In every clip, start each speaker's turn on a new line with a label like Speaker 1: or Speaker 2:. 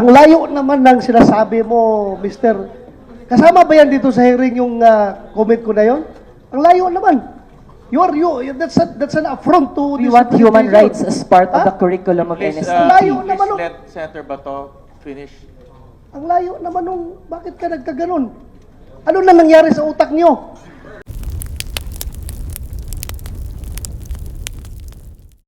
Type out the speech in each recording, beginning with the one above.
Speaker 1: Ang layo naman ng sinasabi mo, Mr. Kasama ba yan dito sa hearing yung comment ko na yon? Ang layo naman. That's an affront to
Speaker 2: We
Speaker 1: this
Speaker 2: want human
Speaker 1: representation.
Speaker 2: rights as part of the
Speaker 1: Ha?
Speaker 2: curriculum of
Speaker 3: Please,
Speaker 2: NSTP.
Speaker 1: Layo naman,
Speaker 3: please
Speaker 1: oh.
Speaker 3: let Senator Bato finish.
Speaker 1: Ang layo naman nung bakit ka nagkaganon? Ano na nangyari sa utak niyo?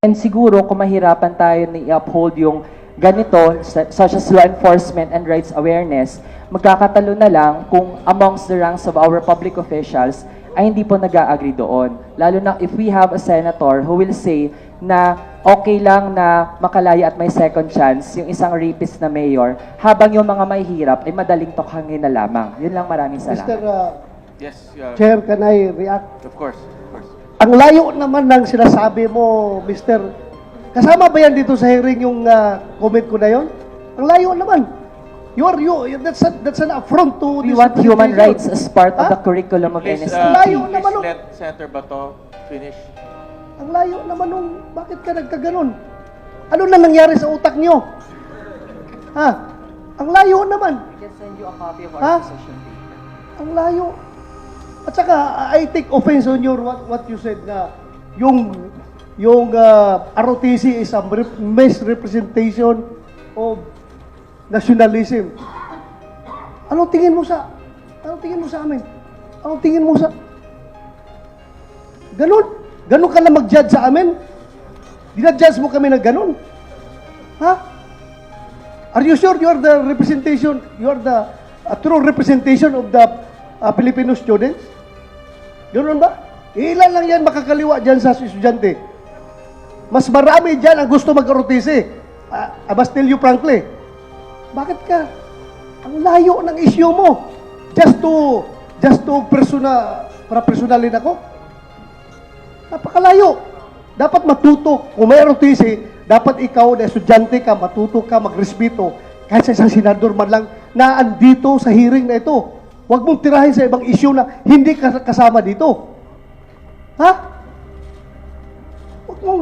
Speaker 2: And siguro kung mahirapan tayo na i-uphold yung ganito, such as law enforcement and rights awareness, magkakatalo na lang kung amongst the ranks of our public officials ay hindi po nag-agree doon. Lalo na if we have a senator who will say na okay lang na makalaya at may second chance yung isang rapist na mayor, habang yung mga mahihirap ay madaling tokhangin na lamang. Yun lang, maraming
Speaker 1: Mr.
Speaker 2: salamat.
Speaker 3: Yes,
Speaker 1: Chair, can I react?
Speaker 3: of course, of course.
Speaker 1: Ang layo naman ng sinasabi mo, Mr. Kasama ba yan dito sa hearing yung comment ko na yon? Ang layo naman. That's an affront to
Speaker 2: We
Speaker 1: this
Speaker 2: want human
Speaker 1: representation.
Speaker 2: rights as part of
Speaker 1: Ha?
Speaker 2: the curriculum of
Speaker 3: Please,
Speaker 2: NSTP.
Speaker 1: Layo
Speaker 3: please
Speaker 1: naman, oh.
Speaker 3: let Senator Bato finish.
Speaker 1: Ang layo naman nung bakit ka nagkaganon? Ano na nangyari sa utak niyo? Ha? Ang layo naman.
Speaker 2: We can send you a copy of
Speaker 1: Ha?
Speaker 2: our position paper.
Speaker 1: Ang layo. At saka, I take offense on your what you said na yung ROTC is a misrepresentation of nationalism. Anong tingin mo sa amin? Anong tingin mo sa Ganon? Ganon ka na mag-judge sa amin? Dinadjudge mo kami na ganon? Ha? Are you sure you are the representation, you are the true representation of the Filipino students? Ganoon ba? Ilan lang yan makakaliwa dyan sa estudyante. Mas marami dyan ang gusto mag-ROTC. I must tell you frankly. Bakit ka? Ang layo ng issue mo. Just to personalin ako? Napakalayo. Dapat matuto. Kung may ROTC, dapat ikaw na estudyante ka, matuto ka, magrespeto. Kahit sa isang senador man lang na andito sa hearing na ito. Huwag mong tirahin sa ibang issue na hindi kasama dito. Ha? Huwag mong...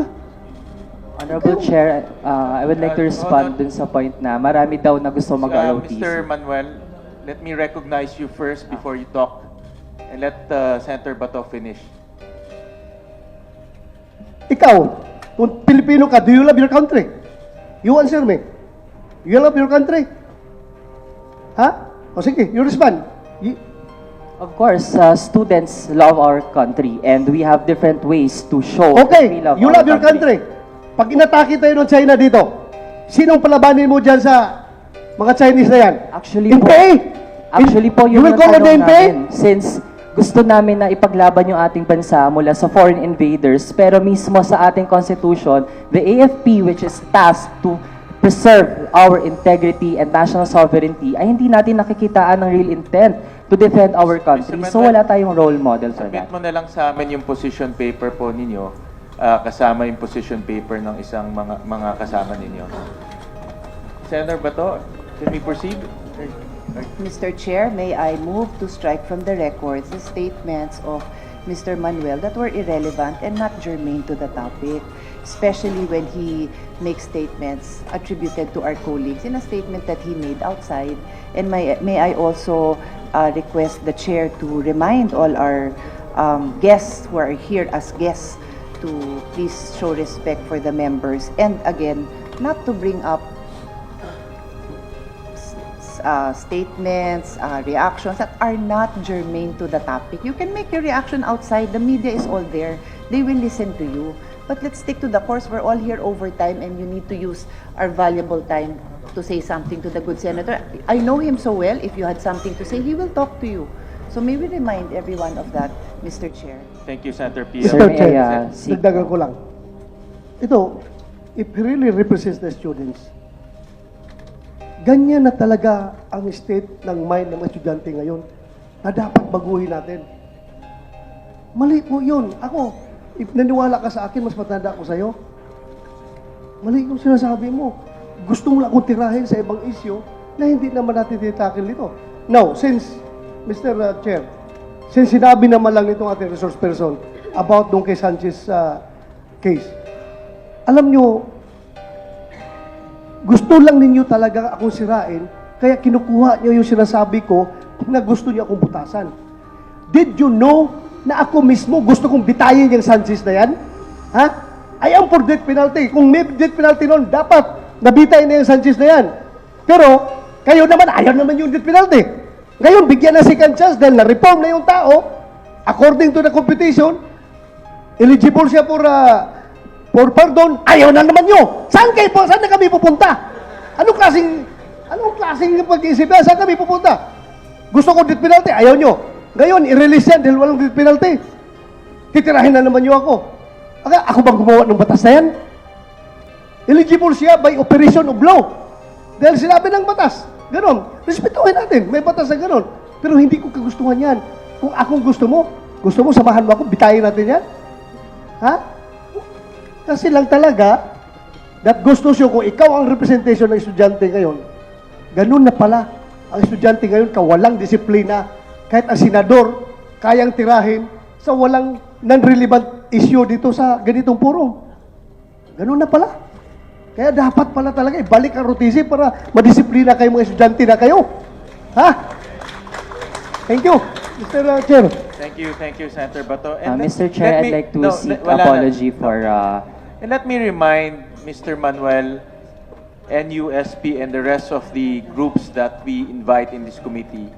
Speaker 2: Honorable Chair, I would like to respond dun sa point na marami daw na gusto mag-ROTC.
Speaker 3: Mr. Manuel, let me recognize you first before you talk. And let Senator Bato finish.
Speaker 1: Ikaw, kung Pilipino ka, do you love your country? You answer me. You love your country? Ha? O sige, you respond.
Speaker 2: Of course, students love our country and we have different ways to show that we
Speaker 1: Okay,
Speaker 2: love
Speaker 1: you
Speaker 2: our
Speaker 1: love your country. Pag inatake tayo ng China dito, sinong palabanin mo dyan sa mga Chinese na yan?
Speaker 2: Actually
Speaker 1: NPA?
Speaker 2: po
Speaker 1: You
Speaker 2: yung
Speaker 1: will call on the
Speaker 2: natanong
Speaker 1: NPA?
Speaker 2: namin since gusto namin na ipaglaban yung ating bansa mula sa foreign invaders, pero mismo sa ating constitution, the AFP, which is tasked to preserve our integrity and national sovereignty, ay hindi natin nakikitaan ng real intent to defend our country.
Speaker 3: Mr.
Speaker 2: So wala tayong role model for
Speaker 3: Submit
Speaker 2: that.
Speaker 3: mo na lang sa amin yung position paper po ninyo, kasama yung position paper ng isang mga kasama ninyo. Senator Bato, can we proceed?
Speaker 4: Mr. Chair, may I move to strike from the records the statements of Mr. Manuel that were irrelevant and not germane to the topic, especially when he makes statements attributed to our colleagues in a statement that he made outside. And may I also request the Chair to remind all our guests who are here as guests to please show respect for the members, and again, not to bring up statements, reactions that are not germane to the topic. You can make your reaction outside. The media is all there. They will listen to you. But let's stick to the course. We're all here overtime and you need to use our valuable time to say something to the good senator. I know him so well. If you had something to say, he will talk to you. So may we remind everyone of that, Mr. Chair.
Speaker 3: Thank you, Senator Pia.
Speaker 2: Sir,
Speaker 1: Mr.
Speaker 2: may
Speaker 1: Chair,
Speaker 2: I, seek-
Speaker 1: dagdagan ko lang. Ito, if he really represents the students, ganyan na talaga ang state ng mind ng mga estudyante ngayon na dapat baguhin natin. Mali po yun. Ako, if naniwala ka sa akin, mas matanda ako sa'yo. Mali yung sinasabi mo. Gusto mo lang akong tirahin sa ibang issue na hindi naman natin titakil dito. Now, since, Mr. Chair, since sinabi naman lang nitong ating resource person about nung kay Sanchez case, alam nyo, gusto lang ninyo talaga akong sirain, kaya kinukuha niyo yung sinasabi ko na gusto niyo akong butasan. Did you know na ako mismo gusto kong bitayin yung Sanchez na yan? Ha? I am for death penalty. Kung may death penalty noon, dapat nabitay na yung Sanchez na yan. Pero, kayo naman, ayaw naman yung death penalty. Ngayon, bigyan na second chance dahil na-reform na yung tao, according to the competition, eligible siya for pardon, ayaw na naman nyo. Saan na kami pupunta? Anong klaseng pag-iisip na? Saan kami pupunta? Gusto ko death penalty, ayaw nyo. Ngayon, i-release yan dahil walang death penalty. Titirahin na naman nyo ako. Ako bang gumawa ng batas na yan? Eligible siya by operation of law. Dahil sinabi ng batas. Ganon. Respetuhin natin. May batas na ganon. Pero hindi ko kagustuhan yan. Kung akong gusto mo, samahan mo ako, bitayin natin yan? Ha? Kasi lang talaga, that gusto siya kung ikaw ang representation ng estudyante ngayon, ganun na pala. Ang estudyante ngayon, kawalang disiplina. Kahit ang senador, kayang tirahin sa walang non-relevant issue dito sa ganitong forum. Ganun na pala. Kaya dapat pala talaga ibalik ang rotisip para madisiplina kayo mga estudyante na kayo. Ha? Thank you, Mr. Chair.
Speaker 3: Thank you, Senator Bato.
Speaker 2: Mr. Chair, I'd like to seek
Speaker 3: wala na.
Speaker 2: apology for...
Speaker 3: And let me remind Mr. Manuel, NUSP, and the rest of the groups that we invite in this committee.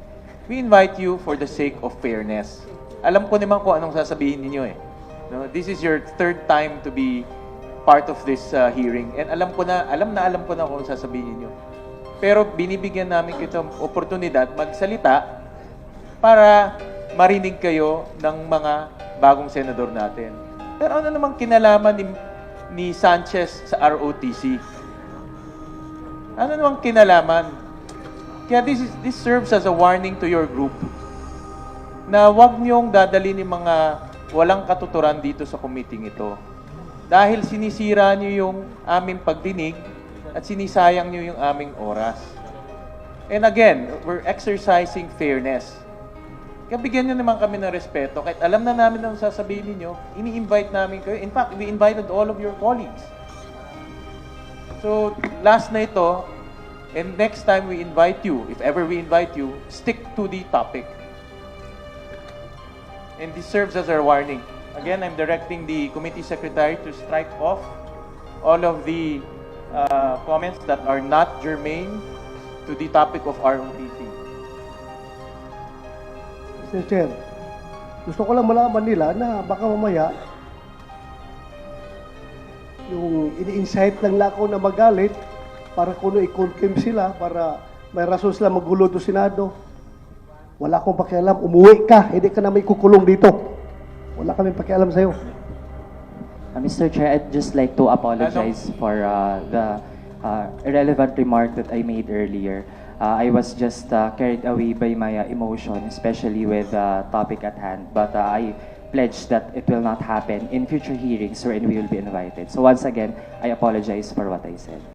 Speaker 3: We invite you for the sake of fairness. Alam ko naman kung anong sasabihin ninyo eh. No? This is your third time to be part of this hearing. And alam ko na kung anong sasabihin ninyo. Pero binibigyan namin kita oportunidad magsalita para marinig kayo ng mga bagong senador natin. Pero ano namang kinalaman ni Sanchez sa ROTC? Ano namang kinalaman? Kaya this serves as a warning to your group na wag niyong dadalhin yung mga walang katuturan dito sa committee ito. Dahil sinisira niyo yung aming pagdinig at sinisayang niyo yung aming oras. And again, we're exercising fairness. Kaya bigyan niyo naman kami ng respeto. Kahit alam na namin ang sasabihin niyo, ini-invite namin kayo. In fact, we invited all of your colleagues. So, last na ito, and next time we invite you, if ever we invite you, stick to the topic. And this serves as our warning. Again, I'm directing the committee secretary to strike off all of the comments that are not germane to the topic of ROTC.
Speaker 1: Mr. Chair, gusto ko lang malaman nila na baka mamaya yung ini-incite lang ako na magalit para kuno i-condemn sila para may rason sila magulo do Senado. Wala akong pakialam. Umuwi ka. Hindi ka na may kukulong dito. Wala kaming pakialam sa'yo.
Speaker 2: Mr. Chair, I'd just like to apologize for the irrelevant remark that I made earlier. I was just carried away by my emotion, especially with the topic at hand. But I pledge that it will not happen in future hearings wherein we will be invited. So once again, I apologize for what I said.